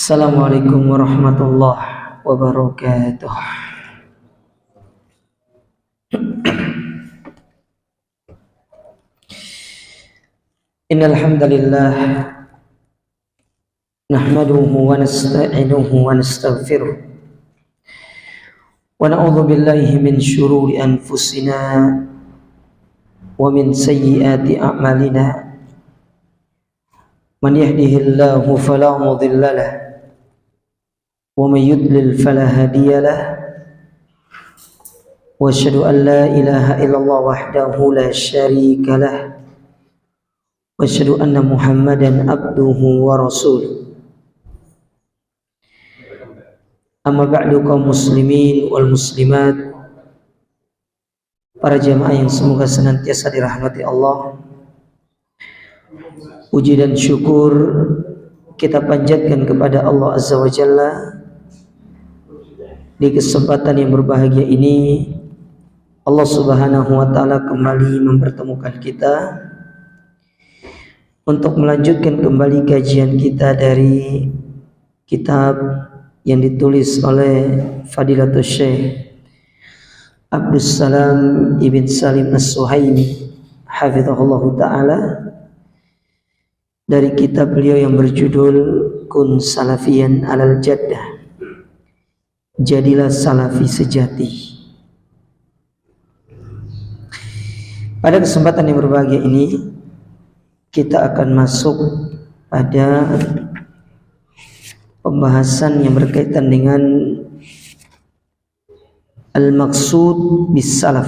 Assalamualaikum warahmatullahi wabarakatuh. Innal hamdalillah nahmaduhu wa nasta'inuhu wa nastaghfiruh wa na'udzu billahi min shururi anfusina wa min sayyiati a'malina. Man yahdihillahu fala mudilla lahu ومن يضلل فلا هادي له واشهد ان لا اله الا الله وحده لا شريك له واشهد ان محمدا عبده ورسوله اما بعد kaum muslimin wal muslimat, para jamaah yang semoga senantiasa dirahmati Allah, puji dan syukur kita panjatkan kepada Allah Azza wa Jalla. Di kesempatan yang berbahagia ini, Allah Subhanahu wa Ta'ala kembali mempertemukan kita untuk melanjutkan kembali kajian kita dari kitab yang ditulis oleh Fadilatul Syekh Abdus Salam Ibn Salim As-Suhaimi hafizahullah ta'ala, dari kitab beliau yang berjudul Kun Salafiyan Alal Jaddah, jadilah salafi sejati. Pada kesempatan yang berbahagia ini, kita akan masuk pada pembahasan yang berkaitan dengan al-maqsud bis salaf.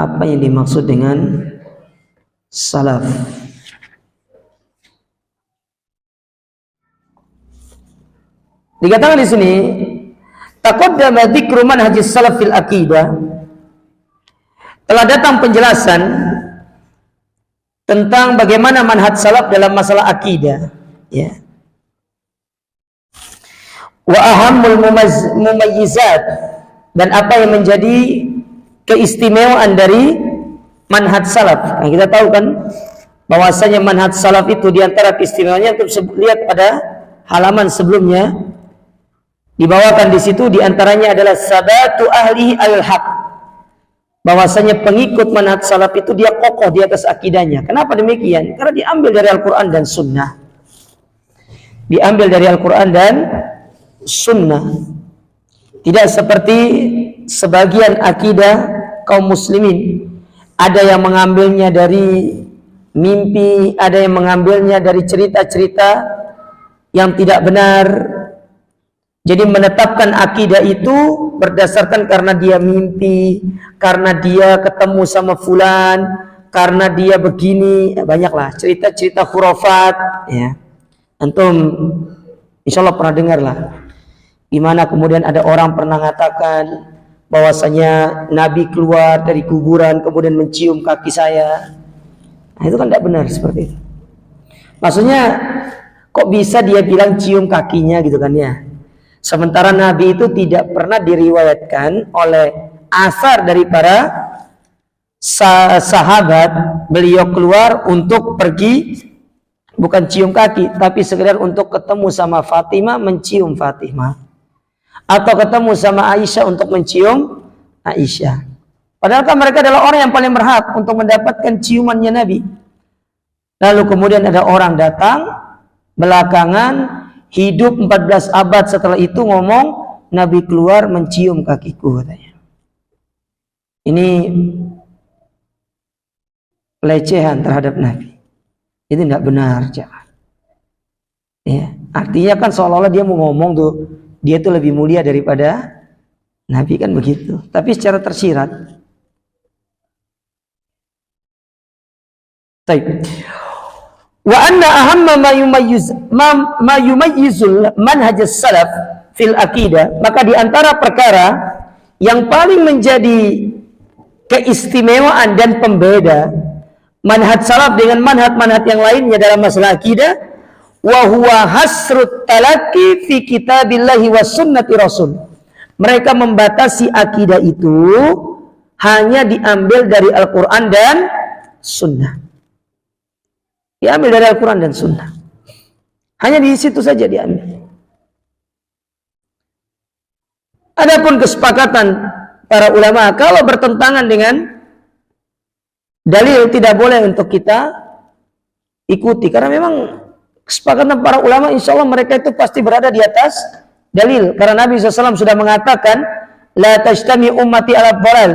Apa yang dimaksud dengan salaf? Dikatakan di sini, taqaddama dzikru manhajis salaf fil aqidah. Telah datang penjelasan tentang bagaimana manhaj salaf dalam masalah akidah, ya. Wa ahammul mumayyizat, dan apa yang menjadi keistimewaan dari manhaj salaf. Nah, kita tahu kan bahwasanya manhaj salaf itu di antara keistimewaannya, untuk lihat pada halaman sebelumnya, dibawakan di situ diantaranya adalah sabatu ahli al-haq, bahwasanya pengikut manhaj salaf itu dia kokoh di atas akidahnya. Kenapa demikian? Karena diambil dari Al-Quran dan Sunnah. Diambil dari Al-Quran dan Sunnah. Tidak seperti sebagian akidah kaum muslimin. Ada yang mengambilnya dari mimpi, ada yang mengambilnya dari cerita-cerita yang tidak benar. Jadi menetapkan akidah itu berdasarkan karena dia mimpi, karena dia ketemu sama fulan, karena dia begini, ya, banyaklah cerita-cerita khurafat, ya. Antum insyaallah pernah dengar lah, di mana kemudian ada orang pernah mengatakan bahwasanya Nabi keluar dari kuburan kemudian mencium kaki saya. Nah, itu kan tidak benar seperti itu. Maksudnya kok bisa dia bilang cium kakinya gitu kan, ya. Sementara Nabi itu tidak pernah diriwayatkan oleh asar dari para sahabat beliau keluar untuk pergi, bukan cium kaki, tapi sekedar untuk ketemu sama Fatimah, mencium Fatimah, atau ketemu sama Aisyah untuk mencium Aisyah. Padahal kan mereka adalah orang yang paling berhak untuk mendapatkan ciumannya Nabi. Lalu kemudian ada orang datang belakangan, hidup 14 abad setelah itu, ngomong Nabi keluar mencium kakiku, katanya. Ini pelecehan terhadap Nabi. Itu tidak benar, jangan. Ya, artinya kan seolah-olah dia mau ngomong tuh, dia itu lebih mulia daripada Nabi, kan begitu. Tapi secara tersirat. Baik. Wa anna ahamma ma yumayyizul manhaj salaf fil aqidah, maka di antara perkara yang paling menjadi keistimewaan dan pembeda manhaj salaf dengan manhaj yang lainnya dalam masalah akidah, wa huwa hasrut talaqi fi kitabillahi wa sunnati rasul. Mereka membatasi akidah itu hanya diambil dari Al-Quran dan Sunnah. Diambil dari Al-Quran dan Sunnah. Hanya di situ saja diambil. Adapun kesepakatan para ulama, kalau bertentangan dengan dalil tidak boleh untuk kita ikuti, karena memang kesepakatan para ulama insya Allah mereka itu pasti berada di atas dalil, karena Nabi SAW sudah mengatakan la tajtami ummati ala dhalal,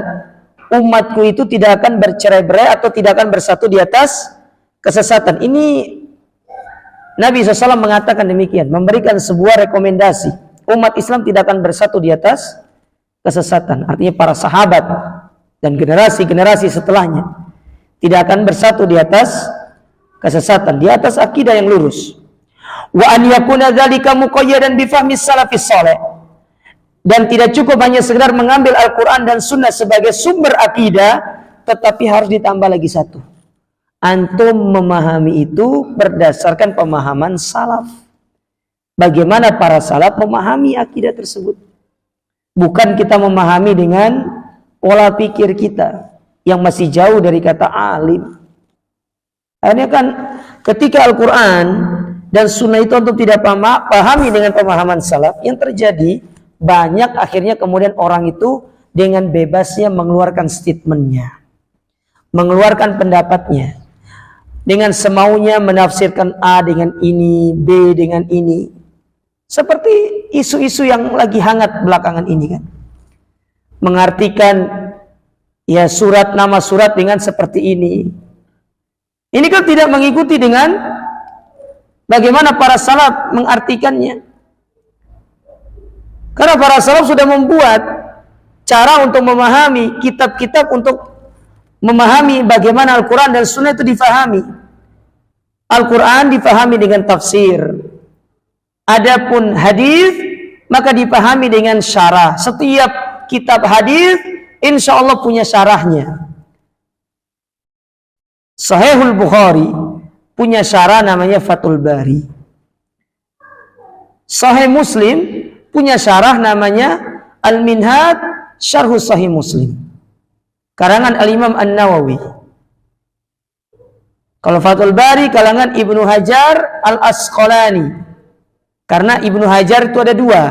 umatku itu tidak akan bercerai-berai atau tidak akan bersatu di atas kesesatan. Ini Nabi SAW mengatakan demikian, memberikan sebuah rekomendasi, umat Islam tidak akan bersatu di atas kesesatan. Artinya para sahabat dan generasi-generasi setelahnya tidak akan bersatu di atas kesesatan, di atas akidah yang lurus. Wa an yakuna dzalika muqayyadan bi fahmi salafis saleh. Dan tidak cukup hanya sekedar mengambil Al-Quran dan Sunnah sebagai sumber akidah, tetapi harus ditambah lagi satu. Antum memahami itu berdasarkan pemahaman salaf. Bagaimana para salaf memahami akidah tersebut. Bukan kita memahami dengan pola pikir kita yang masih jauh dari kata alim. Akhirnya kan ketika Al-Quran dan Sunnah itu untuk tidak pahami dengan pemahaman salaf, yang terjadi banyak akhirnya kemudian orang itu dengan bebasnya mengeluarkan statementnya, mengeluarkan pendapatnya, dengan semaunya menafsirkan A dengan ini, B dengan ini, seperti isu-isu yang lagi hangat belakangan ini kan, mengartikan ya surat, nama surat dengan seperti ini. Ini kan tidak mengikuti dengan bagaimana para salaf mengartikannya. Karena para salaf sudah membuat cara untuk memahami kitab-kitab, untuk memahami bagaimana Al-Quran dan Sunnah itu difahami. Al-Quran difahami dengan tafsir. Adapun hadis maka dipahami dengan syarah. Setiap kitab hadis insya Allah punya syarahnya. Sahihul Bukhari punya syarah namanya Fathul Bari. Sahih Muslim punya syarah namanya Al-Minhaj Syarhus Sahih Muslim, karangan Al-Imam An-Nawawi. Kalau Fathul Bari kalangan Ibnu Hajar Al-Asqalani, karena Ibnu Hajar itu ada dua,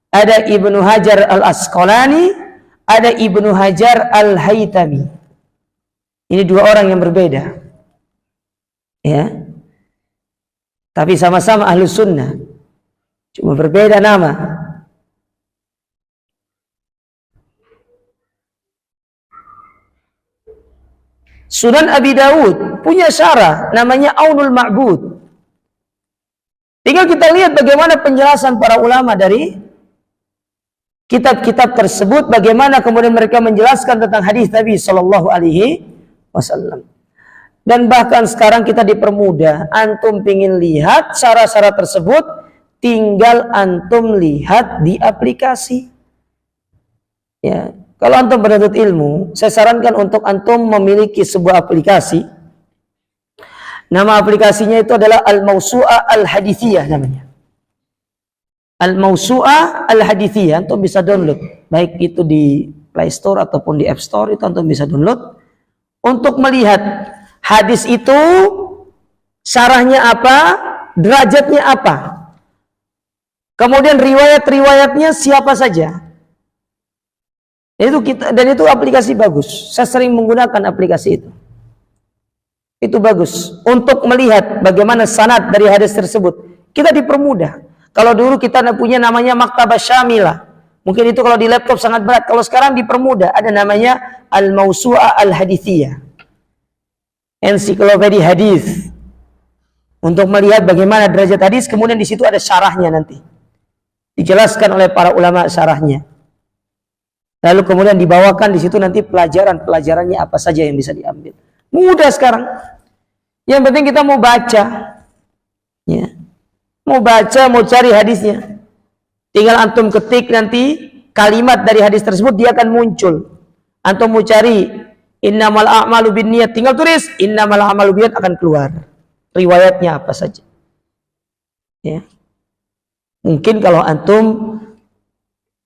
ada Ibnu Hajar Al-Asqalani, ada Ibnu Hajar Al-Haytami. Ini dua orang yang berbeda, ya, tapi sama-sama Ahlus Sunnah, cuma berbeda nama. Sunan Abi Dawud punya syarah namanya Aunul Ma'bud. Tinggal kita lihat bagaimana penjelasan para ulama dari kitab-kitab tersebut, bagaimana kemudian mereka menjelaskan tentang hadis Nabi Shallallahu Alaihi Wasallam. Dan bahkan sekarang kita dipermudah, antum pingin lihat syarah-syarah tersebut, tinggal antum lihat di aplikasi. Ya, kalau antum menuntut ilmu, saya sarankan untuk antum memiliki sebuah aplikasi. Nama aplikasinya itu adalah Al-Mawsu'ah Al-Hadithiyah namanya. Al-Mawsu'ah Al-Hadithiyah, antum bisa download, baik itu di Play Store ataupun di App Store, itu antum bisa download untuk melihat hadis itu syarahnya apa, derajatnya apa, kemudian riwayat-riwayatnya siapa saja. Dan itu aplikasi bagus. Saya sering menggunakan aplikasi itu. Itu bagus untuk melihat bagaimana sanad dari hadis tersebut. Kita dipermudah. Kalau dulu kita punya namanya Maktabah Syamilah, mungkin itu kalau di laptop sangat berat. Kalau sekarang dipermudah, ada namanya Al-Mawsu'ah Al-Hadithiyah, ensiklopedia hadis, untuk melihat bagaimana derajat hadis. Kemudian di situ ada syarahnya, nanti dijelaskan oleh para ulama syarahnya. Lalu kemudian dibawakan di situ nanti pelajarannya apa saja yang bisa diambil. Mudah sekarang. Yang penting kita mau baca, ya, mau baca, mau cari hadisnya. Tinggal antum ketik nanti kalimat dari hadis tersebut, dia akan muncul. Antum mau cari innamal a'malu binniyat, tinggal tulis innamal a'malu binniyat, akan keluar riwayatnya apa saja. Ya. Mungkin kalau antum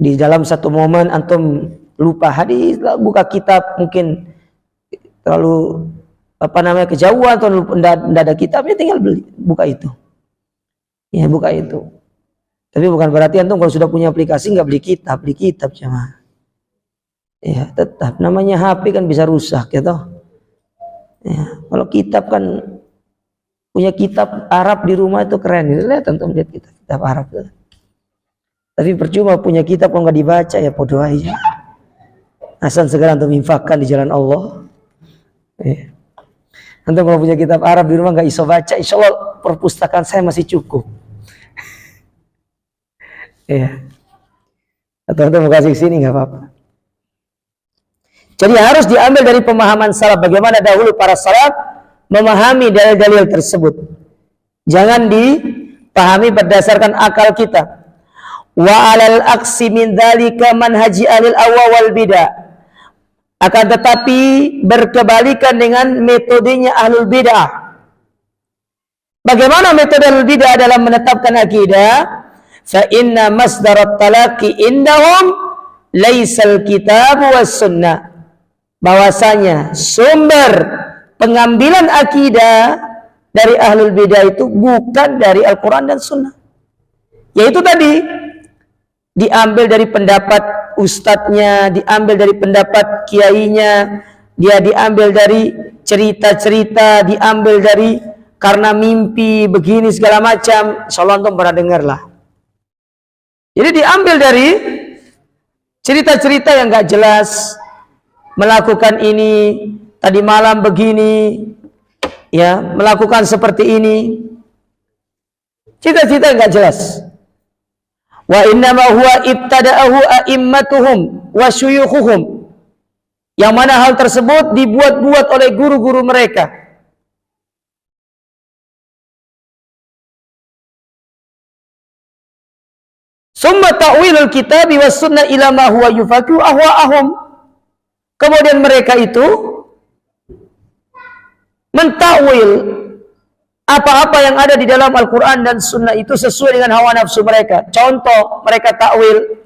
di dalam satu momen antum lupa hadis, buka kitab, mungkin terlalu kejauhan atau tidak ada kitabnya, tinggal buka itu. Ya buka itu. Tapi bukan berarti antum kalau sudah punya aplikasi nggak beli kitab cuma. Ya tetap namanya HP kan bisa rusak ya toh. Ya, kalau kitab kan punya kitab Arab di rumah itu keren. Lihat antum lihat kitab Arab itu. Tapi percuma punya kitab kalau nggak dibaca ya bodoh aja. Asal segera antum infakkan di jalan Allah. Ya. Antum kalau punya kitab Arab di rumah nggak iso baca, insya Allah perpustakaan saya masih cukup. Ya. Atau antum mau kasih sini nggak apa-apa. Jadi harus diambil dari pemahaman salaf bagaimana dahulu para salaf memahami dalil-dalil tersebut. Jangan dipahami berdasarkan akal kita. Wa alal aksi min dzalika manhaji alil awwa wal bidah. Akan tetapi berkebalikan dengan metodenya ahlul bidah. Bagaimana metode ahlul bidah dalam menetapkan akidah? Fa inna masdarat talaqi indahum laisal kitab was sunnah. Bahwasanya sumber pengambilan akidah dari ahlul bidah itu bukan dari Al-Quran dan Sunnah. Yaitu tadi diambil dari pendapat ustadznya, diambil dari pendapat kiainya, dia diambil dari cerita-cerita, diambil dari karena mimpi begini segala macam. Insyaallah antum pernah dengar lah. Jadi diambil dari cerita-cerita yang gak jelas, melakukan ini tadi malam begini, ya melakukan seperti ini, cerita-cerita nggak jelas. Wa innama huwa ibtada'ahu a'immatuhum wa syuyukhuhum, yang mana hal tersebut dibuat-buat oleh guru-guru mereka. Summa ta'wilul kitabi was sunnah ila ma huwa yufaqihu ahwa'ahum. Kemudian mereka itu mentakwil apa-apa yang ada di dalam Al-Quran dan Sunnah itu sesuai dengan hawa nafsu mereka. Contoh, mereka takwil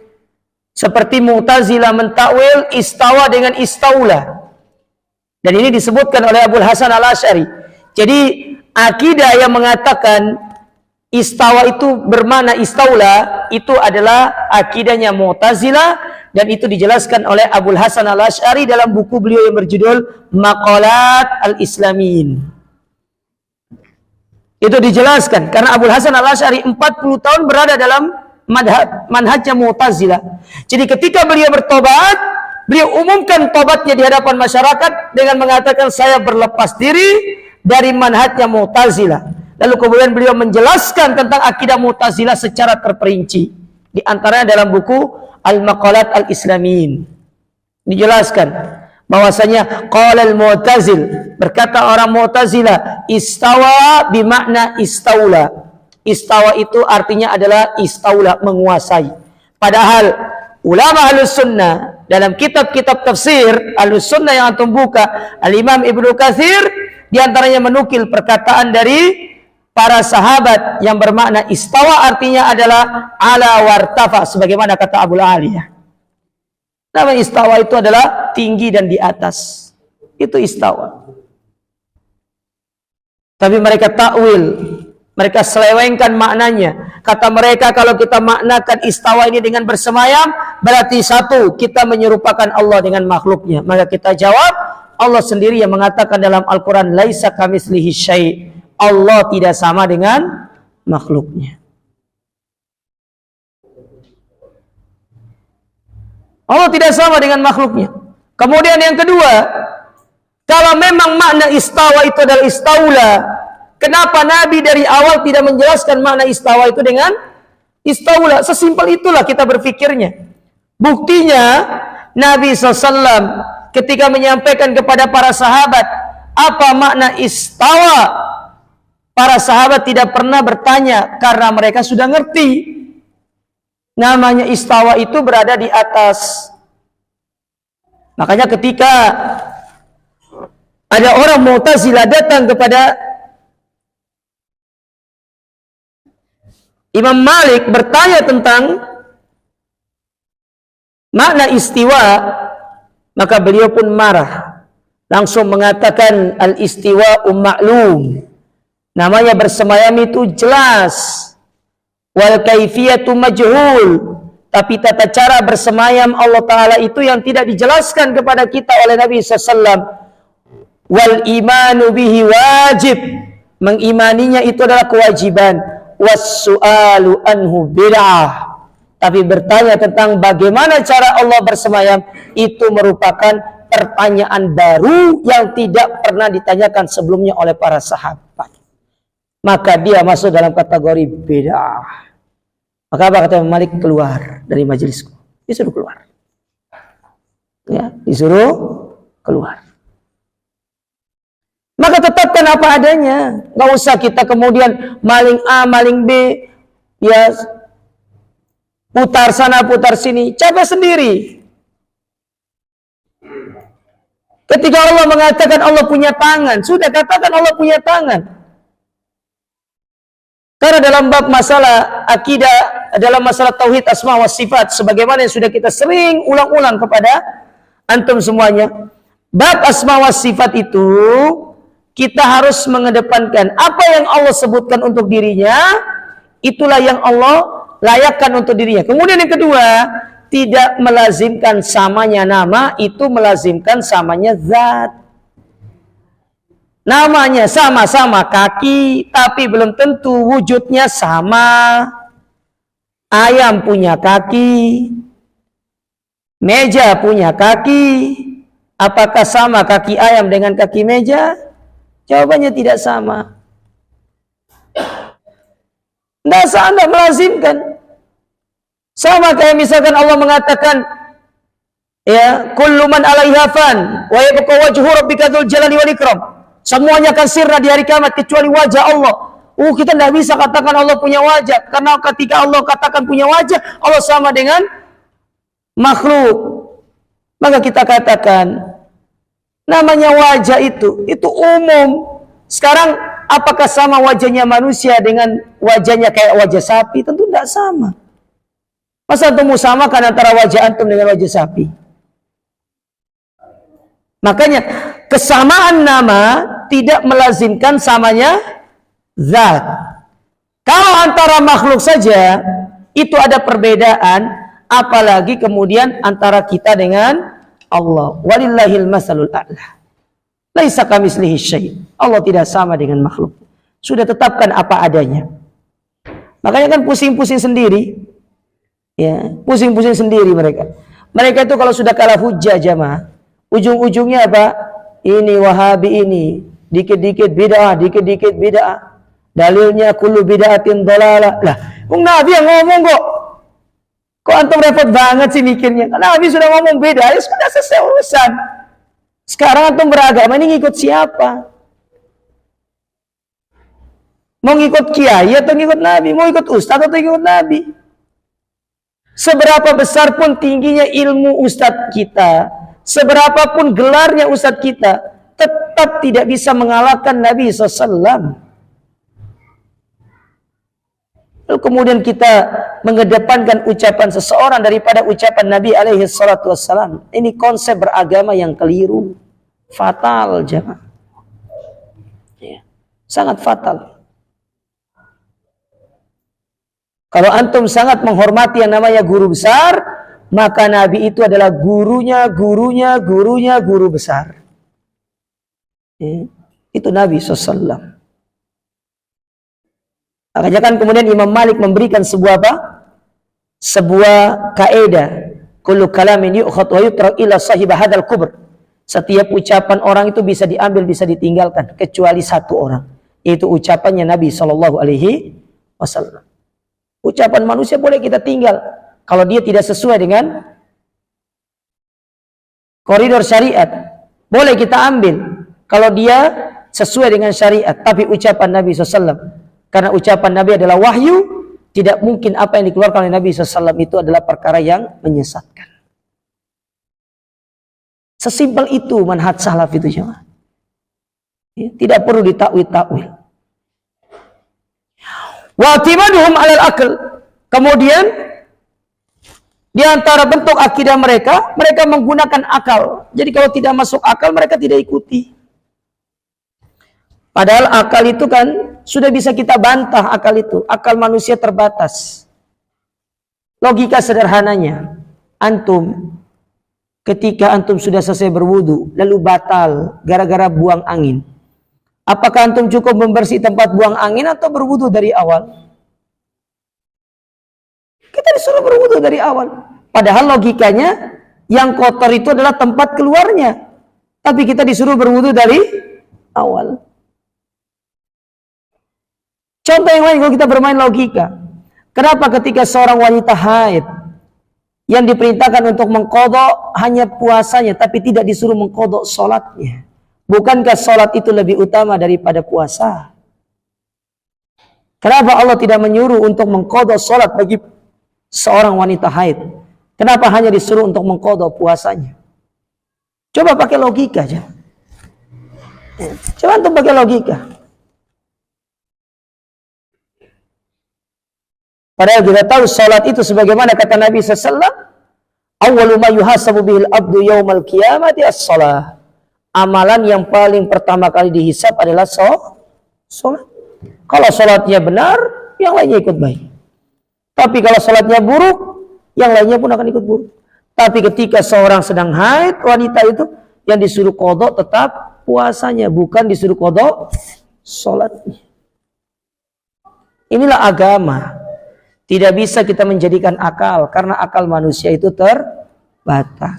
seperti Mu'tazilah mentakwil istawa dengan istaula. Dan ini disebutkan oleh Abul Hasan Al-Asy'ari. Jadi akidah yang mengatakan istawa itu bermakna istaula itu adalah akidahnya Mu'tazilah. Dan itu dijelaskan oleh Abul Hasan Al-Asy'ari dalam buku beliau yang berjudul Maqalat Al-Islamin. Itu dijelaskan karena Abul Hasan Al-Asy'ari 40 tahun berada dalam manhajnya Mu'tazilah. Jadi ketika beliau bertobat, beliau umumkan tobatnya di hadapan masyarakat dengan mengatakan saya berlepas diri dari manhajnya Mu'tazilah. Lalu kemudian beliau menjelaskan tentang akidah Mu'tazilah secara terperinci. Di antaranya dalam buku Al-Maqalat Al-Islamin dijelaskan bahwasanya qala al-Mu'tazil, berkata orang Mu'tazilah, istawa bimakna istaula. Istawa itu artinya adalah istaula, menguasai. Padahal ulama Ahlus Sunnah dalam kitab-kitab tafsir Ahlus Sunnah yang antum buka, Al-Imam Ibnu Katsir di antaranya menukil perkataan dari para sahabat yang bermakna istawa artinya adalah ala wartafa, sebagaimana kata Abu Aliyah. Nama istawa itu adalah tinggi dan di atas. Itu istawa. Tapi mereka takwil, mereka selewengkan maknanya. Kata mereka kalau kita maknakan istawa ini dengan bersemayam, berarti satu, kita menyerupakan Allah dengan makhluknya. Maka kita jawab, Allah sendiri yang mengatakan dalam Al-Quran, laisa kamitslihi syai'. Allah tidak sama dengan makhluknya. Allah tidak sama dengan makhluknya. Kemudian yang kedua, kalau memang makna istawa itu adalah istaula, kenapa Nabi dari awal tidak menjelaskan makna istawa itu dengan istaula? Sesimpel itulah kita berpikirnya. Buktinya Nabi SAW ketika menyampaikan kepada para sahabat apa makna istawa, para sahabat tidak pernah bertanya karena mereka sudah ngerti. Namanya istawa itu berada di atas. Makanya ketika ada orang Mu'tazilah datang kepada Imam Malik bertanya tentang makna istiwa, maka beliau pun marah. Langsung mengatakan al-istiwa ma'lum. Namanya bersemayam itu jelas. wal kaifiyatu majhul, tapi tata cara bersemayam Allah Ta'ala itu yang tidak dijelaskan kepada kita oleh Nabi SAW. Wal imanu bihi wajib, mengimaninya itu adalah kewajiban. Was su'alu anhu bid'ah, tapi bertanya tentang bagaimana cara Allah bersemayam itu merupakan pertanyaan baru yang tidak pernah ditanyakan sebelumnya oleh para sahabat. Maka dia masuk dalam kategori bid'ah. Maka apa kata Imam Malik? Keluar dari majelisku. Disuruh keluar. Ya, disuruh keluar. Maka tetapkan apa adanya. Nggak usah kita kemudian maling A, maling B, ya putar sana, putar sini. Capek sendiri. Ketika Allah mengatakan Allah punya tangan, sudah katakan Allah punya tangan. Karena dalam bab masalah akidah, dalam masalah tauhid asma wa sifat, sebagaimana yang sudah kita sering ulang-ulang kepada antum semuanya, bab asma wa sifat itu kita harus mengedepankan apa yang Allah sebutkan untuk dirinya, itulah yang Allah layakkan untuk dirinya. Kemudian yang kedua, tidak melazimkan samanya nama, itu melazimkan samanya zat. Namanya sama-sama kaki, tapi belum tentu wujudnya sama. Ayam punya kaki, meja punya kaki. Apakah sama kaki ayam dengan kaki meja? Jawabannya tidak sama. Tidak melazimkan. Sama kayak misalkan Allah mengatakan, ya, kullu man 'alaiha fan wa yabqa wajhu rabbika dzul jalali wal ikram. Semuanya akan sirna di hari kiamat kecuali wajah Allah. Kita tidak bisa katakan Allah punya wajah, karena ketika Allah katakan punya wajah, Allah sama dengan makhluk. Maka kita katakan namanya wajah itu umum. Sekarang apakah sama wajahnya manusia dengan wajahnya kayak wajah sapi? Tentu tidak sama. Masa antum musamakan antara wajah antum dengan wajah sapi? Makanya kesamaan nama tidak melazimkan samanya zat. Kalau antara makhluk saja itu ada perbedaan, apalagi kemudian antara kita dengan Allah. Walillahil masalul a'la. Laisa kamitslihi syai'. Allah tidak sama dengan makhluk. Sudah tetapkan apa adanya. Makanya kan pusing-pusing sendiri. Ya, pusing-pusing sendiri mereka. Mereka itu kalau sudah kalah hujjah jamaah, ujung-ujungnya apa? Ini Wahabi ini, dikit-dikit bid'ah, dikit-dikit bid'ah. Dalilnya kullu bid'atin dhalalah. Lah, Nabi yang ngomong kok. Kok antum repot banget sih mikirnya? Karena Nabi sudah ngomong beda, ya sudah selesai urusan. Sekarang antum beragama ini ngikut siapa? Mau ngikut kiai atau ngikut Nabi? Mau ikut ustaz atau ngikut Nabi? Seberapa besar pun tingginya ilmu ustaz kita, seberapapun gelarnya ustadz kita, tetap tidak bisa mengalahkan Nabi SAW. Lalu kemudian kita mengedepankan ucapan seseorang daripada ucapan Nabi SAW. Ini konsep beragama yang keliru, fatal jemaah. Ya, sangat fatal. Kalau antum sangat menghormati yang namanya guru besar, maka Nabi itu adalah gurunya guru besar. Ya, itu Nabi SAW. Makanya kan kemudian Imam Malik memberikan sebuah apa? Sebuah kaidah. Kullu kalamin yu'khad wa yutrak ila sahib hadzal kubr. Setiap ucapan orang itu bisa diambil, bisa ditinggalkan, kecuali satu orang. Itu ucapannya Nabi SAW. Ucapan manusia boleh kita tinggal kalau dia tidak sesuai dengan koridor syariat, boleh kita ambil kalau dia sesuai dengan syariat. Tapi ucapan Nabi SAW, karena ucapan Nabi adalah wahyu, tidak mungkin apa yang dikeluarkan oleh Nabi SAW itu adalah perkara yang menyesatkan. Sesimpel itu manhaj salaf itu jemaah. Tidak perlu ditakwil-takwil. Wa timaduhum 'alal akal. Kemudian di antara bentuk akidah mereka, mereka menggunakan akal. Jadi kalau tidak masuk akal, mereka tidak ikuti. Padahal akal itu kan sudah bisa kita bantah akal itu. Akal manusia terbatas. Logika sederhananya, antum ketika antum sudah selesai berwudu lalu batal gara-gara buang angin, apakah antum cukup membersih tempat buang angin atau berwudu dari awal? Kita disuruh berwudu dari awal. Padahal logikanya yang kotor itu adalah tempat keluarnya, tapi kita disuruh berwudu dari awal. Contoh yang lain, kalau kita bermain logika, kenapa ketika seorang wanita haid yang diperintahkan untuk mengqadha hanya puasanya, tapi tidak disuruh mengqadha sholatnya? Bukankah sholat itu lebih utama daripada puasa? Kenapa Allah tidak menyuruh untuk mengqadha sholat bagi seorang wanita haid? Kenapa hanya disuruh untuk mengqadha puasanya? Coba pakai logika aja. Coba untuk pakai logika. Padahal kita tahu salat itu sebagaimana kata Nabi SAW, awwalu ma yuhasabu bihil abdu yaumal qiyamati as-salah. Amalan yang paling pertama kali dihisab adalah salat. Kalau salatnya benar, yang lainnya ikut baik. Tapi kalau salatnya buruk, yang lainnya pun akan ikut buruk. Tapi ketika seorang sedang haid, wanita itu yang disuruh qadha tetap puasanya, bukan disuruh qadha salatnya. Inilah agama. Tidak bisa kita menjadikan akal, karena akal manusia itu terbatas.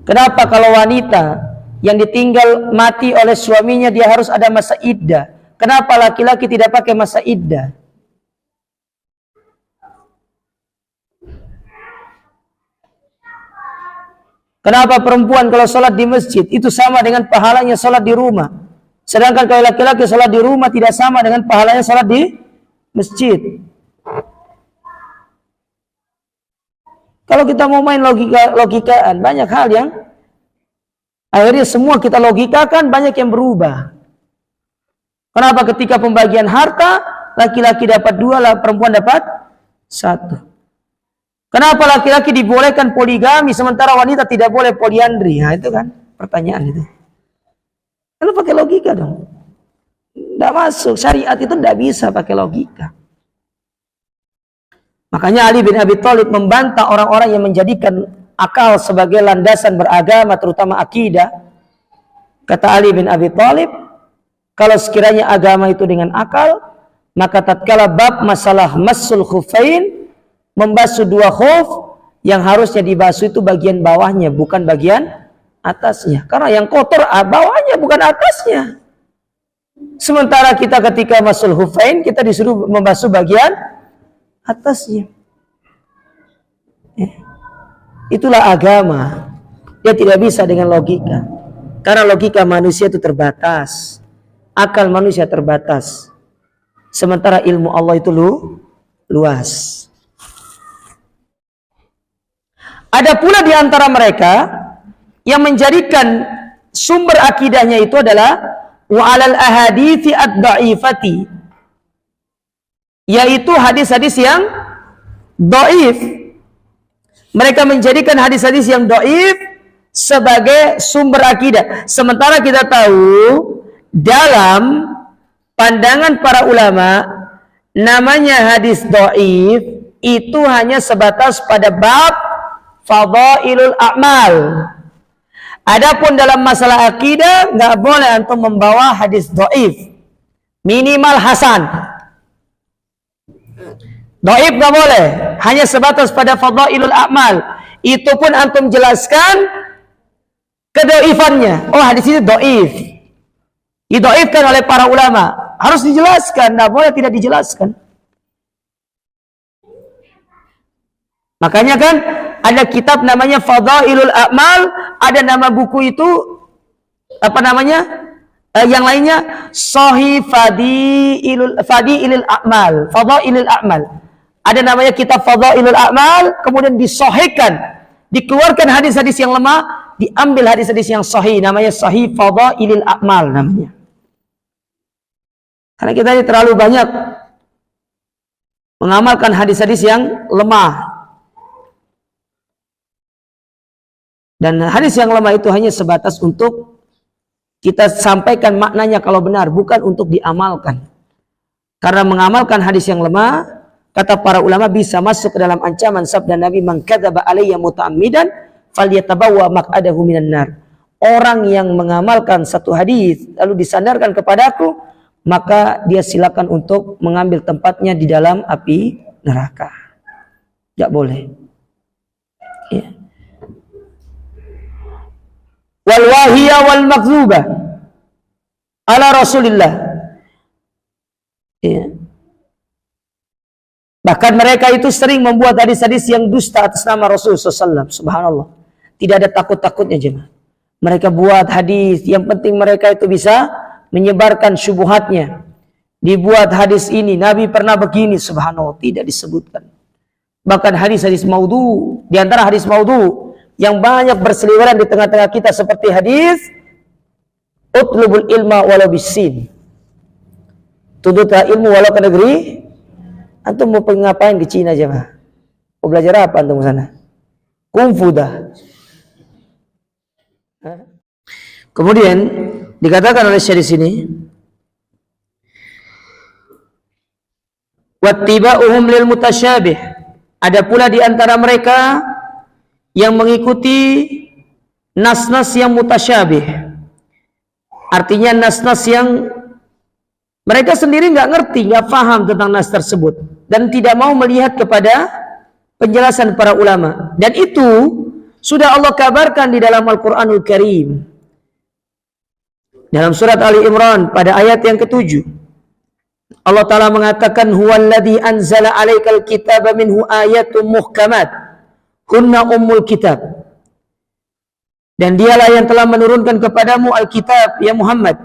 Kenapa kalau wanita yang ditinggal mati oleh suaminya dia harus ada masa iddah? Kenapa laki-laki tidak pakai masa iddah? Kenapa perempuan kalau sholat di masjid itu sama dengan pahalanya sholat di rumah? Sedangkan kalau laki-laki sholat di rumah tidak sama dengan pahalanya sholat di masjid. Kalau kita mau main logikaan, banyak hal yang akhirnya semua kita logikakan, banyak yang berubah. Kenapa ketika pembagian harta laki-laki dapat 2, perempuan dapat 1? Kenapa laki-laki dibolehkan poligami sementara wanita tidak boleh poliandri? Nah, itu kan pertanyaan itu. Lalu pakai logika dong. Tidak masuk, syariat itu tidak bisa pakai logika. Makanya Ali bin Abi Thalib membantah orang-orang yang menjadikan akal sebagai landasan beragama, terutama akidah. Kata Ali bin Abi Thalib, kalau sekiranya agama itu dengan akal, maka tatkala bab masalah massul khufain, membasuh 2 khuf, yang harusnya dibasuh itu bagian bawahnya, bukan bagian atasnya. Karena yang kotor bawahnya, bukan atasnya. Sementara kita ketika masul khufain, kita disuruh membasuh bagian atasnya. Itulah agama. Dia tidak bisa dengan logika. Karena logika manusia itu terbatas. Akal manusia terbatas. Sementara ilmu Allah itu luas. Ada pula di antara mereka yang menjadikan sumber akidahnya itu adalah wa 'alal ahadithi ad-dha'ifati, yaitu hadis-hadis yang dhaif. Mereka menjadikan hadis-hadis yang dhaif sebagai sumber akidah. Sementara kita tahu dalam pandangan para ulama namanya hadis dhaif itu hanya sebatas pada bab fadhailul a'mal. Adapun dalam masalah akidah nggak boleh antum membawa hadis dhaif, minimal hasan. Dhaif nggak boleh, hanya sebatas pada fadhailul a'mal. Itu pun antum jelaskan kedhaifannya. Oh, hadis ini dhaif, didhaifkan oleh para ulama, harus dijelaskan, nggak boleh tidak dijelaskan. Makanya kan ada kitab namanya Fadhailul A'mal, ada nama buku itu apa namanya? Yang lainnya Sahih Fadhailul A'mal, Fadhailul A'mal. Ada namanya kitab Fadhailul A'mal, kemudian disahihkan, dikeluarkan hadis-hadis yang lemah, diambil hadis-hadis yang sahih, namanya Sahih Fadhailul A'mal namanya. Karena kita ini terlalu banyak mengamalkan hadis-hadis yang lemah. Dan hadis yang lemah itu hanya sebatas untuk Kita sampaikan maknanya kalau benar, bukan untuk diamalkan. Karena mengamalkan hadis yang lemah, kata para ulama, bisa masuk ke dalam ancaman sabda Nabi, "Man kadzaba alayya muta'ammidan falyatabawwa maq'adahu minan nar." Orang yang mengamalkan satu hadis lalu disandarkan kepadaku, maka dia silakan untuk mengambil tempatnya di dalam api neraka. Tidak boleh. Ya. Wal wahiyya wal makdzubah ala Rasulillah. Ya. Bahkan mereka itu sering membuat hadis-hadis yang dusta atas nama Rasulullah SAW. Subhanallah. Tidak ada takut-takutnya jemaah. Mereka buat hadis, yang penting mereka itu bisa menyebarkan syubhatnya. Dibuat hadis ini, Nabi pernah begini, subhanallah, tidak disebutkan. Bahkan hadis-hadis maudhu, di antara hadis maudhu yang banyak berseliweran di tengah-tengah kita seperti hadis utlubul ilma walau bisin. Tuntutlah ilmu walau ke negeri. Antum mau pergi ngapain ke Cina jemaah? Mau belajar apa antum ke sana? Kungfu dah. Kemudian dikatakan oleh Syekh di sini, wattiba'uhum lil mutasyabih. Ada pula di antara mereka yang mengikuti nas-nas yang mutasyabih. Artinya nas-nas yang mereka sendiri nggak ngerti, nggak paham tentang nas tersebut dan tidak mau melihat kepada penjelasan para ulama. Dan itu sudah Allah kabarkan di dalam Al-Qur'anul Karim. Dalam surat Ali Imran pada ayat yang ke-7. Allah Ta'ala mengatakan, huwallazi anzala 'alaikal kitaba minhu ayatun muhkamat hunna ummul kitab. Dan dialah yang telah menurunkan kepadamu Alkitab, ya Muhammad.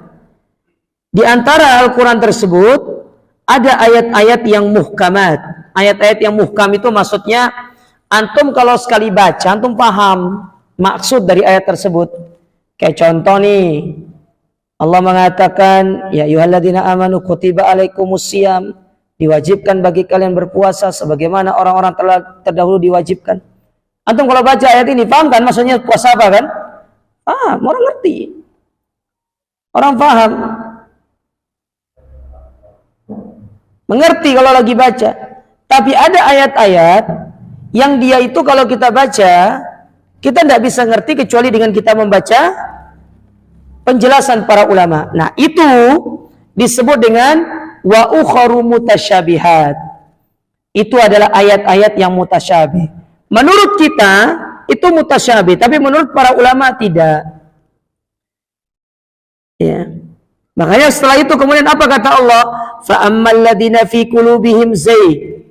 Di antara Al-Quran tersebut ada ayat-ayat yang muhkamat. Ayat-ayat yang muhkam itu maksudnya antum kalau sekali baca antum paham maksud dari ayat tersebut. Kayak contoh nih, Allah mengatakan, ya ayyuhalladzina amanu kutiba alaikumusiyam, diwajibkan bagi kalian berpuasa sebagaimana orang-orang telah terdahulu diwajibkan. Antum kalau baca ayat ini paham kan maksudnya puasa apa kan? Orang ngerti. Orang paham. Mengerti kalau lagi baca. Tapi ada ayat-ayat yang dia itu kalau kita baca, kita tidak bisa ngerti kecuali dengan kita membaca penjelasan para ulama. Nah, itu disebut dengan wa ukharu mutasyabihat. Itu adalah ayat-ayat yang mutasyabih. Menurut kita itu mutasyabih, tapi menurut para ulama tidak. Ya. Makanya setelah itu kemudian apa kata Allah? Fa ammal ladzina fi qulubihim zayg.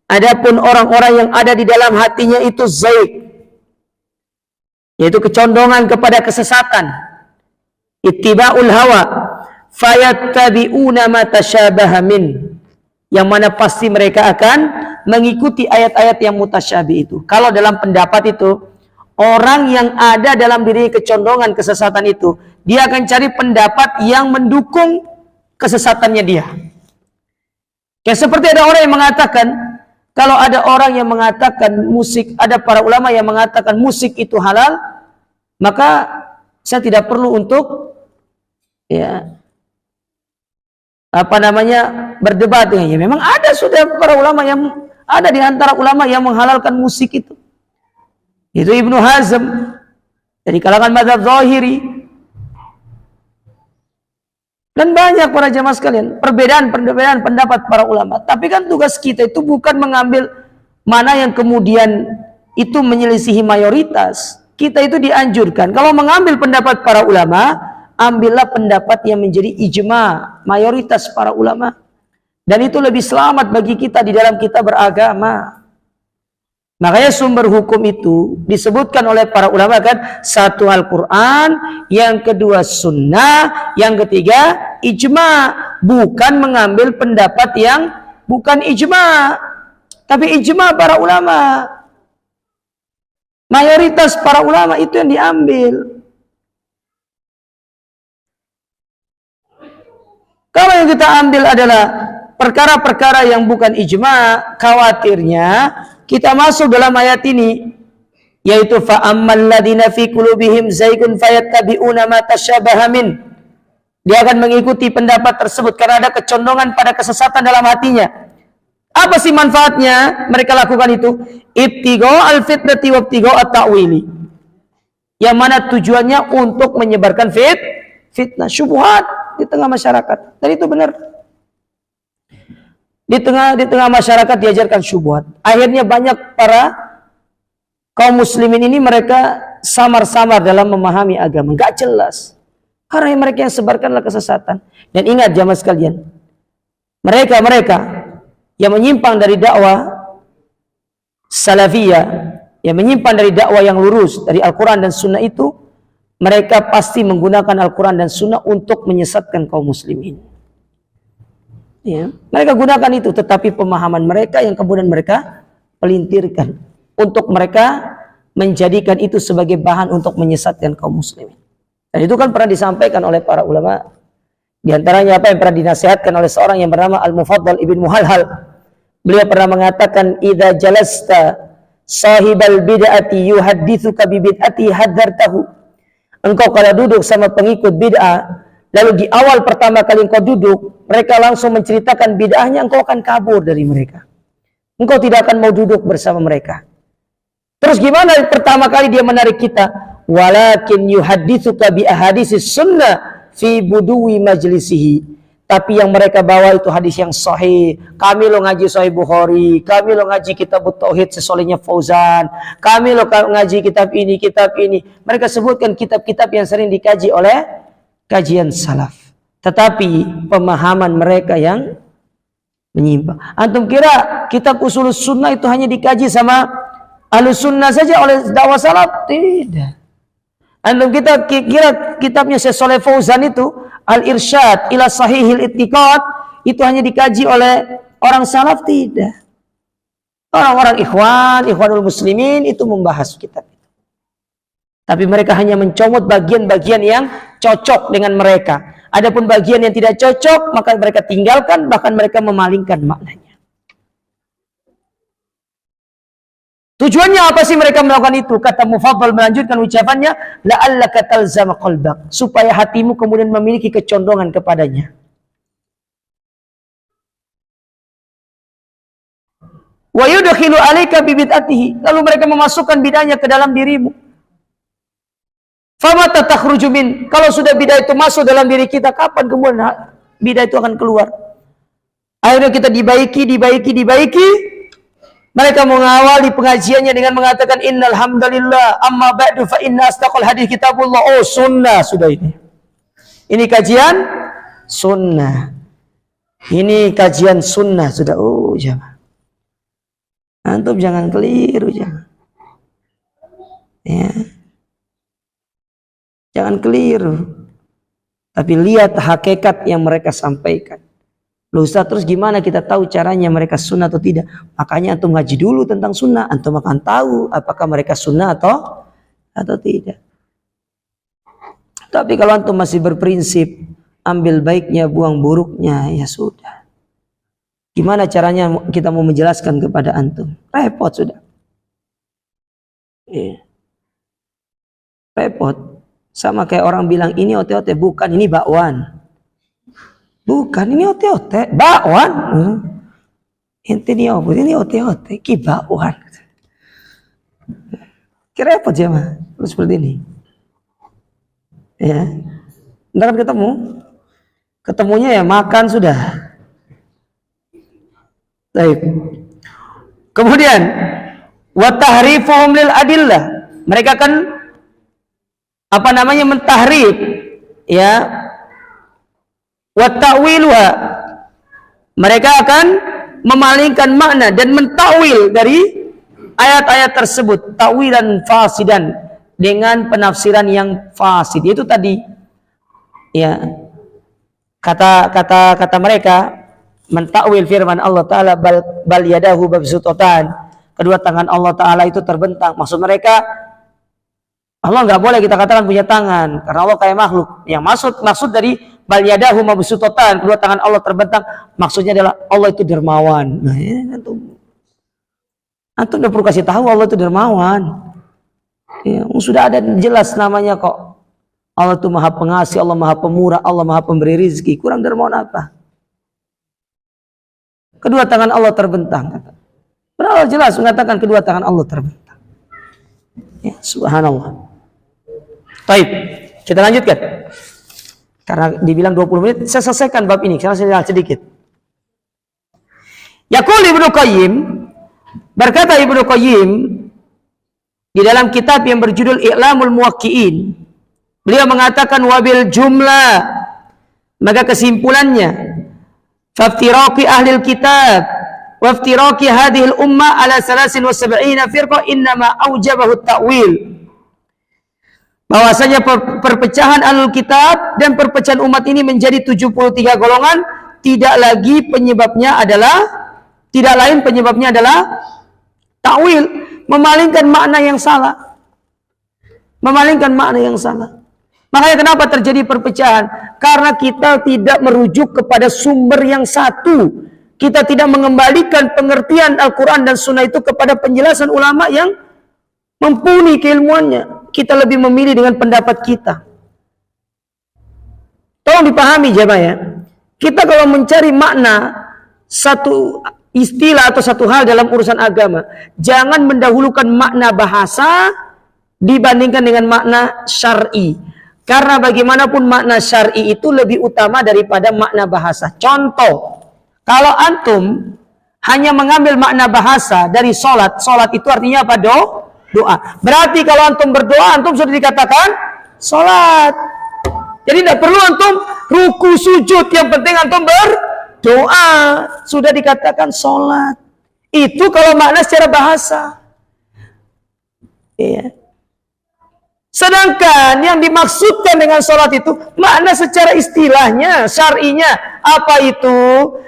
Adapun orang-orang yang ada di dalam hatinya itu zayg, yaitu kecondongan kepada kesesatan, ittiba'ul hawa, fayattabi'una ma tasyabaha min, yang mana pasti mereka akan mengikuti ayat-ayat yang mutasyabih itu. Kalau dalam pendapat itu, orang yang ada dalam diri kecondongan kesesatan itu, dia akan cari pendapat yang mendukung kesesatannya dia. Kayak seperti ada orang yang mengatakan, kalau ada orang yang mengatakan musik, ada para ulama yang mengatakan musik itu halal, maka saya tidak perlu untuk berdebat dengannya. Memang ada sudah para ulama yang ada di antara ulama yang menghalalkan musik itu. Itu Ibnu Hazm dari kalangan mazhab Zahiri. Dan banyak para jamaah sekalian, perbedaan pendapat para ulama. Tapi kan tugas kita itu bukan mengambil mana yang kemudian itu menyelisihi mayoritas. Kita itu dianjurkan, kalau mengambil pendapat para ulama, ambillah pendapat yang menjadi ijma, mayoritas para ulama. Dan itu lebih selamat bagi kita di dalam kita beragama. Makanya sumber hukum itu disebutkan oleh para ulama kan, satu Al-Quran, yang kedua sunnah, yang ketiga ijma. Bukan mengambil pendapat yang bukan ijma, tapi ijma para ulama. Mayoritas para ulama itu yang diambil. Kalau yang kita ambil adalah perkara-perkara yang bukan ijma, khawatirnya kita masuk dalam ayat ini, yaitu fa ammal ladzina fi qulubihim zaygun fayattabi'una ma tasyabaha min. Dia akan mengikuti pendapat tersebut karena ada kecondongan pada kesesatan dalam hatinya. Apa sih manfaatnya mereka lakukan itu? Ibtigha al-fitnati wa ibtigha at-ta'wili. Yang mana tujuannya untuk menyebarkan fitnah, syubhat di tengah masyarakat. Dan itu benar. Di tengah masyarakat diajarkan syubhat. Akhirnya banyak para kaum muslimin ini mereka samar-samar dalam memahami agama, enggak jelas. Karena mereka yang sebarkanlah kesesatan. Dan ingat jamaah sekalian, mereka yang menyimpang dari dakwah salafiyah, yang menyimpang dari dakwah yang lurus dari Al-Quran dan Sunnah itu, mereka pasti menggunakan Al-Quran dan Sunnah untuk menyesatkan kaum muslimin. Ya, mereka gunakan itu, tetapi pemahaman mereka yang kemudian mereka pelintirkan untuk mereka menjadikan itu sebagai bahan untuk menyesatkan kaum muslimin. Dan itu kan pernah disampaikan oleh para ulama. Di antaranya apa yang pernah dinasihatkan oleh seorang yang bernama Al-Mufaddal Ibn Muhalhal. Beliau pernah mengatakan, "Idza jalasta sahibal bid'ati yuhadditsuka bi bid'ati hadzartahu." Engkau kalau duduk sama pengikut bid'ah, lalu di awal pertama kali engkau duduk, mereka langsung menceritakan bid'ahnya, engkau akan kabur dari mereka. Engkau tidak akan mau duduk bersama mereka. Terus gimana pertama kali dia menarik kita? Walakin yuhadditsuka bi ahadisis sunnah fi buduwi majlisihi. Tapi yang mereka bawa itu hadis yang sahih. Kami lo ngaji Sahih Bukhari, kami lo ngaji kitab Tauhid sesolehnya Fauzan, kami lo ngaji kitab ini, kitab ini. Mereka sebutkan kitab-kitab yang sering dikaji oleh kajian salaf. Tetapi pemahaman mereka yang menyimpang. Antum kira kitab Ushulus Sunnah itu hanya dikaji sama Ahlus Sunnah saja oleh dakwah salaf? Tidak. Antum kita kira kitabnya Syekh Shalih Fauzan itu Al-Irsyad ila Sahihil I'tiqad itu hanya dikaji oleh orang salaf? Tidak. Orang-orang ikhwanul muslimin itu membahas kitab itu. Tapi mereka hanya mencomot bagian-bagian yang cocok dengan mereka. Adapun bagian yang tidak cocok maka mereka tinggalkan, bahkan mereka memalingkan maknanya. Tujuannya apa sih mereka melakukan itu? Kata Mufaddal melanjutkan ucapannya, la'allaka talzama qalbak, supaya hatimu kemudian memiliki kecondongan kepadanya. Wa yudkhilu 'alaika bi bid'atihi, lalu mereka memasukkan bid'ahnya ke dalam dirimu. Famata takhruju min, kalau sudah bid'ah itu masuk dalam diri kita, kapan kemudian bid'ah itu akan keluar? Akhirnya kita dibaiki. Mereka mengawali pengajiannya dengan mengatakan innal hamdalillah amma ba'du fa inna astaqal hadits kitabullah. Oh, sunnah sudah ini. Ini kajian sunnah. Ini kajian sunnah sudah. Oh, jangan. Antum jangan keliru, jangan. Ya. Jangan keliru. Tapi lihat hakikat yang mereka sampaikan. Loh Ustaz, terus gimana kita tahu caranya mereka sunnah atau tidak? Makanya antum ngaji dulu tentang sunnah, antum akan tahu apakah mereka sunnah atau tidak. Tapi kalau antum masih berprinsip ambil baiknya, buang buruknya, ya sudah. Gimana caranya kita mau menjelaskan kepada antum? Repot sudah. Repot. Sama kayak orang bilang ini ote-ote, bukan, ini bakwan. Bukan, ini ote-ote, bakwan. Ini ote-ote, ki bakwan. Kira apa jemaah? Terus seperti ini. Ya. Ntar ketemu. Ketemunya ya makan sudah. Baik. Kemudian wa tahrifuhum lil adillah. Mereka kan mentahrif, ya. Wa ta'wiluha, mereka akan memalingkan makna dan mentakwil dari ayat-ayat tersebut, takwilan fasidan, dengan penafsiran yang fasid. Itu tadi ya kata mereka mentakwil firman Allah Ta'ala bal yadahu mabsutatan, kedua tangan Allah Ta'ala itu terbentang. Maksud mereka Allah nggak boleh kita katakan punya tangan karena Allah kayak makhluk. Yang maksud dari bal yadahu mabsutatan, kedua tangan Allah terbentang, maksudnya adalah Allah itu dermawan. Nah, ya, antum udah perlu kasih tahu Allah itu dermawan. Ya, sudah ada jelas namanya kok. Allah itu maha pengasih, Allah maha pemurah, Allah maha pemberi rizki. Kurang dermawan apa? Kedua tangan Allah terbentang. Allah jelas mengatakan kedua tangan Allah terbentang. Ya, subhanallah. Baik, kita lanjutkan. Karena dibilang 20 menit, saya selesaikan bab ini. Saya selesaikan sedikit. Yaqul Ibnu Qayyim, berkata Ibnu Qayyim di dalam kitab yang berjudul I'lamul Muwaqqi'in, beliau mengatakan wabil jumlah, maka kesimpulannya, faftiraqi ahlil kitab waftiraqi hadhil ummah ala 73 firqah innama aujabahu ta'wil. Bahwasanya perpecahan ahlul kitab dan perpecahan umat ini menjadi 73 golongan, tidak lain penyebabnya adalah ta'wil, memalingkan makna yang salah. Memalingkan makna yang salah. Makanya kenapa terjadi perpecahan? Karena kita tidak merujuk kepada sumber yang satu. Kita tidak mengembalikan pengertian Al-Quran dan Sunnah itu kepada penjelasan ulama yang mumpuni keilmuannya. Kita lebih memilih dengan pendapat kita. Tolong dipahami jemaah ya. Kita kalau mencari makna satu istilah atau satu hal dalam urusan agama, jangan mendahulukan makna bahasa dibandingkan dengan makna syar'i. Karena bagaimanapun makna syar'i itu lebih utama daripada makna bahasa. Contoh, kalau antum hanya mengambil makna bahasa dari sholat, sholat itu artinya apa? Doa. Berarti kalau antum berdoa, antum sudah dikatakan sholat. Jadi tidak perlu antum ruku sujud, yang penting antum berdoa, sudah dikatakan sholat. Itu kalau makna secara bahasa. Iya. Sedangkan yang dimaksudkan dengan sholat itu makna secara istilahnya, syar'inya. Apa itu?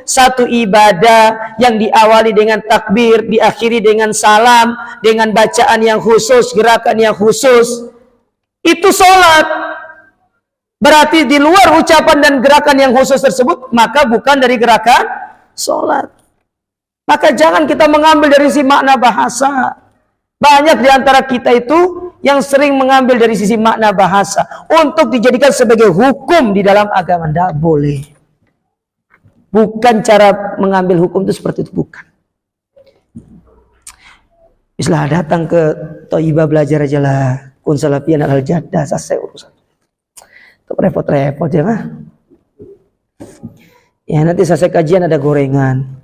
Satu ibadah yang diawali dengan takbir, diakhiri dengan salam, dengan bacaan yang khusus, gerakan yang khusus. Itu sholat. Berarti di luar ucapan dan gerakan yang khusus tersebut, maka bukan dari gerakan sholat. Maka jangan kita mengambil dari sisi makna bahasa. Banyak di antara kita itu yang sering mengambil dari sisi makna bahasa untuk dijadikan sebagai hukum di dalam agama. Tidak boleh. Bukan cara mengambil hukum itu seperti itu, bukan. Islah datang ke Thayyibah belajar aja lah. Kun salafiyan al-jaddah, selesai urusan. Itu repot-repot ya mah. Ya nanti selesai kajian ada gorengan.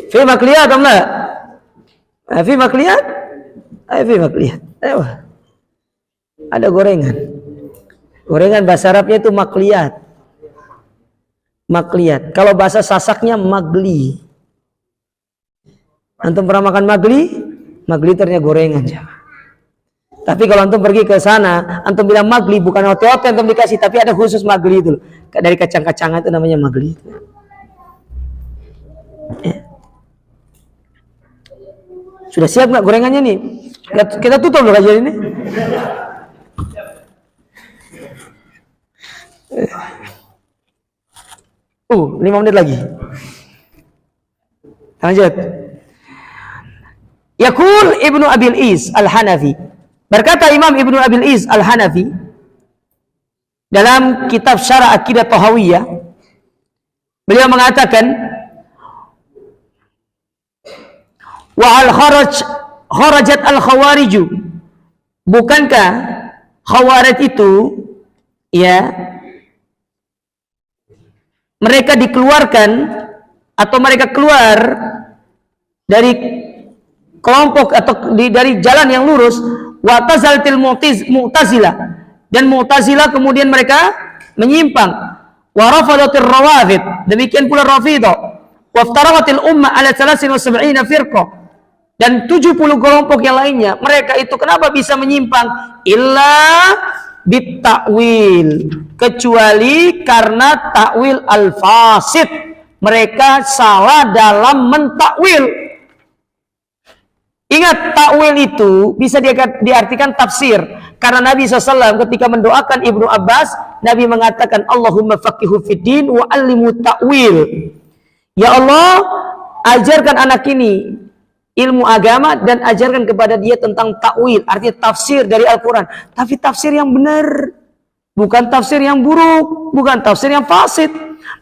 Fi makliyat atau enggak? Fi makliyat? Fi makliyat. Ayo. Ada gorengan. Gorengan bahasa Arabnya itu makliyat. Makliyat. Kalau bahasa Sasaknya magli. Antum pernah makan magli? Magli ternyata gorengan. Tapi kalau antum pergi ke sana, antum bilang magli, bukan otot antum dikasih, tapi ada khusus magli itu. Dari kacang-kacangan itu namanya magli. Ya. Sudah siap nggak gorengannya nih? Kita tutup loh kajian ini. 5 menit lagi. Lanjut. Yaqul Ibnu Abil Is Al-Hanafi. Berkata Imam Ibnu Abil Is Al-Hanafi dalam kitab Syarah Aqidah Tahawiyah, beliau mengatakan, wa al-kharajat al-khawariju, bukankah khawarij itu ya mereka dikeluarkan atau mereka keluar dari kelompok atau dari jalan yang lurus, wa tazaltil mu'tazilah, dan mu'tazilah kemudian mereka menyimpang, wa rafadatir rawafid, demikian pula rafidah, wa iftaraqatil ummah ala 73 firqah, dan 70 kelompok yang lainnya. Mereka itu kenapa bisa menyimpang? Illa bitakwil, kecuali karena takwil al-fasid. Mereka salah dalam mentakwil. Ingat, takwil itu bisa diartikan tafsir. Karena Nabi SAW ketika mendoakan Ibnu Abbas, Nabi mengatakan, Allahumma faqihu fiddin wa allimu takwil. Ya Allah, ajarkan anak ini ilmu agama dan ajarkan kepada dia tentang takwil, artinya tafsir dari Al-Quran. Tapi tafsir yang benar, bukan tafsir yang buruk, bukan tafsir yang fasid.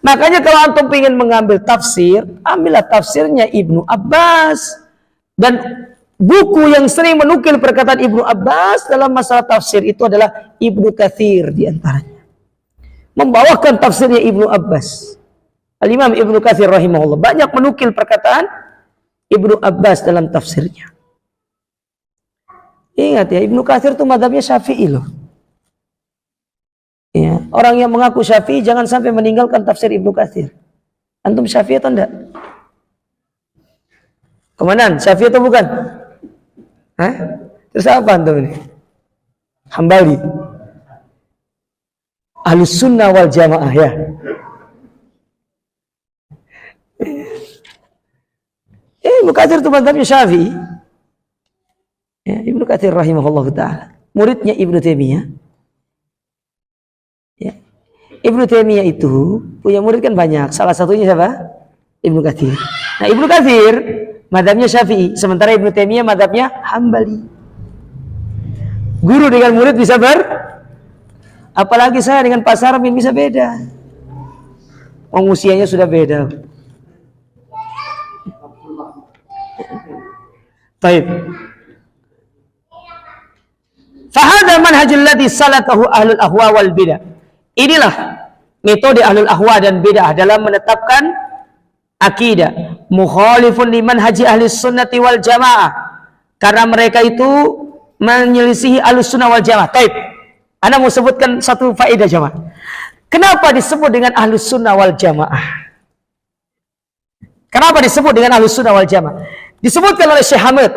Makanya kalau antum ingin mengambil tafsir, ambillah tafsirnya Ibnu Abbas. Dan buku yang sering menukil perkataan Ibnu Abbas dalam masalah tafsir itu adalah Ibnu Katsir diantaranya. Membawakan tafsirnya Ibnu Abbas. Al-Imam Ibnu Katsir rahimahullah banyak menukil perkataan Ibnu Abbas dalam tafsirnya. Ingat ya, Ibnu Katsir itu mazhabnya Syafi'i loh. Ya, orang yang mengaku Syafi'i jangan sampai meninggalkan tafsir Ibnu Katsir. Antum Syafi'i atau enggak? Komandan, Syafi'i atau bukan? Hah? Terus apa antum ini? Hambali. Ahlus sunnah wal jamaah ya. Ibnu Katsir itu mazhabnya Syafi'i. Ya, Ibnu Katsir rahimahullah ta'ala. Muridnya Ibnu Taimiyah. Ya. Ibnu Taimiyah itu punya murid kan banyak. Salah satunya siapa? Ibnu Katsir. Nah, Ibnu Katsir mazhabnya Syafi'i, sementara Ibnu Taimiyah mazhabnya Hambali. Guru dengan murid bisa apalagi saya dengan Pak Sarmin bisa beda. Usianya sudah beda. Baik. Fahadha manhajul ladzi salakahu ahlul ahwa wal bidah. Inilah metode ahlul ahwa dan bidah dalam menetapkan akidah. Mukhalifun liman haji ahli sunnati wal jamaah. Karena mereka itu menyelisihi ahli sunnah wal jamaah. Taib. Anda mau sebutkan satu faedah jamaah. Kenapa disebut dengan ahli sunnah wal jamaah? Kenapa disebut dengan ahli sunnah wal jamaah? Disebutkan oleh Syekh Hamid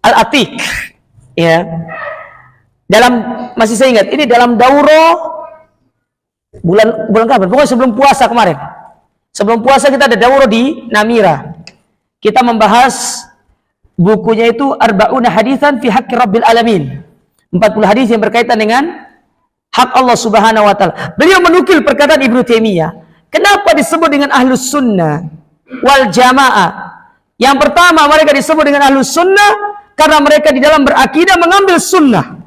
Al-Atiq, ya. Masih saya ingat, ini dalam daurah bulan kapan? Pokoknya sebelum puasa kemarin. Sebelum puasa kita ada daurah di Namira. Kita membahas bukunya itu Arba'una Haditsan fi Haqqi Rabbil Alamin. 40 hadis yang berkaitan dengan hak Allah Subhanahu wa taala. Beliau menukil perkataan Ibnu Taimiyah. Kenapa disebut dengan Ahlus Sunnah wal Jamaah? Yang pertama, mereka disebut dengan Ahlus Sunnah karena mereka di dalam berakidah mengambil sunnah.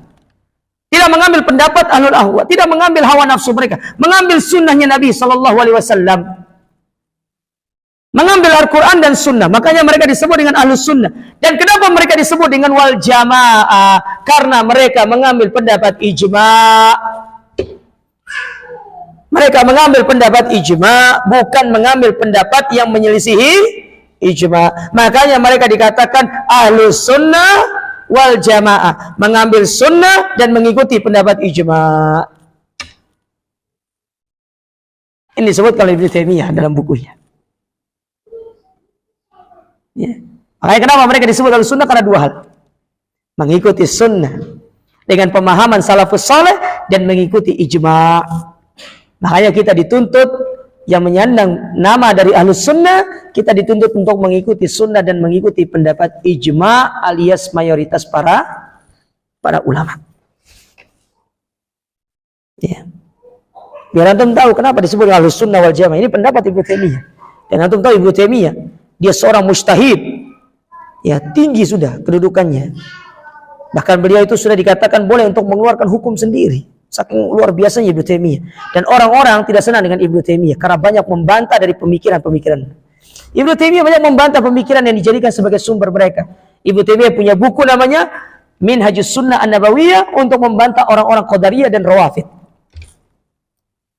Tidak mengambil pendapat ahlul ahwa, tidak mengambil hawa nafsu mereka, mengambil sunnahnya Nabi sallallahu alaihi wasallam. Mengambil Al-Quran dan sunnah, makanya mereka disebut dengan Ahlus Sunnah. Dan kenapa mereka disebut dengan wal jamaah? Karena mereka mengambil pendapat ijma'. Mereka mengambil pendapat ijma', bukan mengambil pendapat yang menyelisihi ijma'. Makanya mereka dikatakan Ahlus Sunnah wal jamaah, mengambil sunnah dan mengikuti pendapat ijma'. Ini disebut oleh Ibnu Taimiyah dalam bukunya. Ya. Makanya kenapa mereka disebut Ahlus Sunnah? Karena dua hal: mengikuti sunnah dengan pemahaman salafus saleh dan mengikuti ijma'. Makanya kita dituntut, yang menyandang nama dari Ahlus Sunnah, kita dituntut untuk mengikuti sunnah dan mengikuti pendapat ijma' alias mayoritas para ulama. Ya. Biar antum tahu kenapa disebut Ahlus Sunnah wal Jamaah. Ini pendapat Ibnu Taimiyah. Dan antum tahu Ibnu Taimiyah, dia seorang mujtahid. Ya, tinggi sudah kedudukannya. Bahkan beliau itu sudah dikatakan boleh untuk mengeluarkan hukum sendiri. Saking luar biasanya Ibnu Taimiyah. Dan orang-orang tidak senang dengan Ibnu Taimiyah karena banyak membantah dari pemikiran-pemikiran. Ibnu Taimiyah banyak membantah pemikiran yang dijadikan sebagai sumber mereka. Ibnu Taimiyah punya buku namanya Minhajus Sunnah An-Nabawiyah untuk membantah orang-orang Qadariyah dan Rawafid.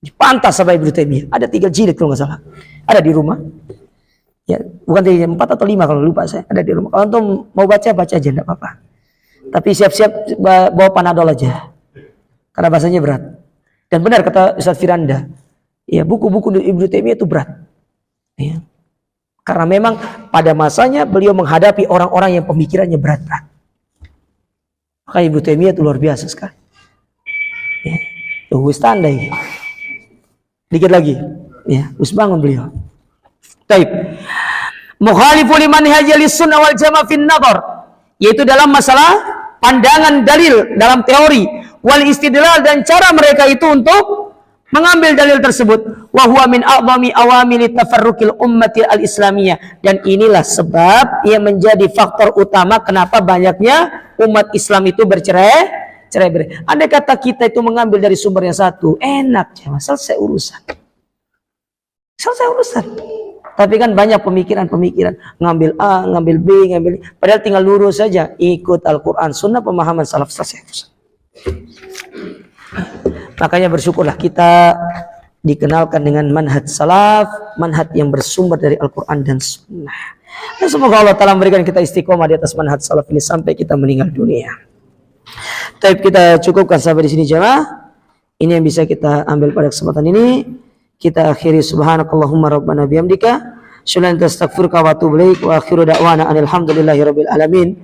Dipantah sama Ibnu Taimiyah. Ada 3 jilid kalau nggak salah. Ada di rumah. Ya, bukan 4 atau 5 kalau lupa saya. Ada di rumah. Kalau antum mau baca aja, enggak apa-apa. Tapi siap-siap bawa Panadol aja. Karena bahasanya berat. Dan benar kata Ustaz Firanda, ya, buku-buku Ibnu Taimiyah itu berat. Ya. Karena memang pada masanya beliau menghadapi orang-orang yang pemikirannya berat-berat. Maka Ibnu Taimiyah itu luar biasa sekali. Ya. Tuh, standai. Dikit lagi. Ya, us bangun beliau. Taib. Mukhalifu liman hajalis sunnah wal jamaah fin nadhar, yaitu dalam masalah pandangan dalil dalam teori, wal istidlal dan cara mereka itu untuk mengambil dalil tersebut, wa huwa min a'zami awamili tafarruqil ummati al-islamiyah, dan inilah sebab yang menjadi faktor utama kenapa banyaknya umat Islam itu bercerai-berai. Andai kata kita itu mengambil dari sumber yang satu, enak ya, selesai urusan. Tapi kan banyak pemikiran, ngambil A, ngambil B, padahal tinggal lurus saja, ikut Al-Quran, Sunnah, pemahaman salaf, selesai. Makanya bersyukurlah kita dikenalkan dengan manhaj salaf, manhaj yang bersumber dari Al-Quran dan Sunnah. Dan semoga Allah Ta'ala memberikan kita istiqomah di atas manhaj salaf ini sampai kita meninggal dunia. Tapi kita cukupkan sampai di sini jemaah. Ini yang bisa kita ambil pada kesempatan ini. Kita akhiri subhanakallahumma rabbana bihamdika, syulan tastaghfiruka wa atubu ilaik, wa akhiru da'wana alhamdulillahi rabbil alamin.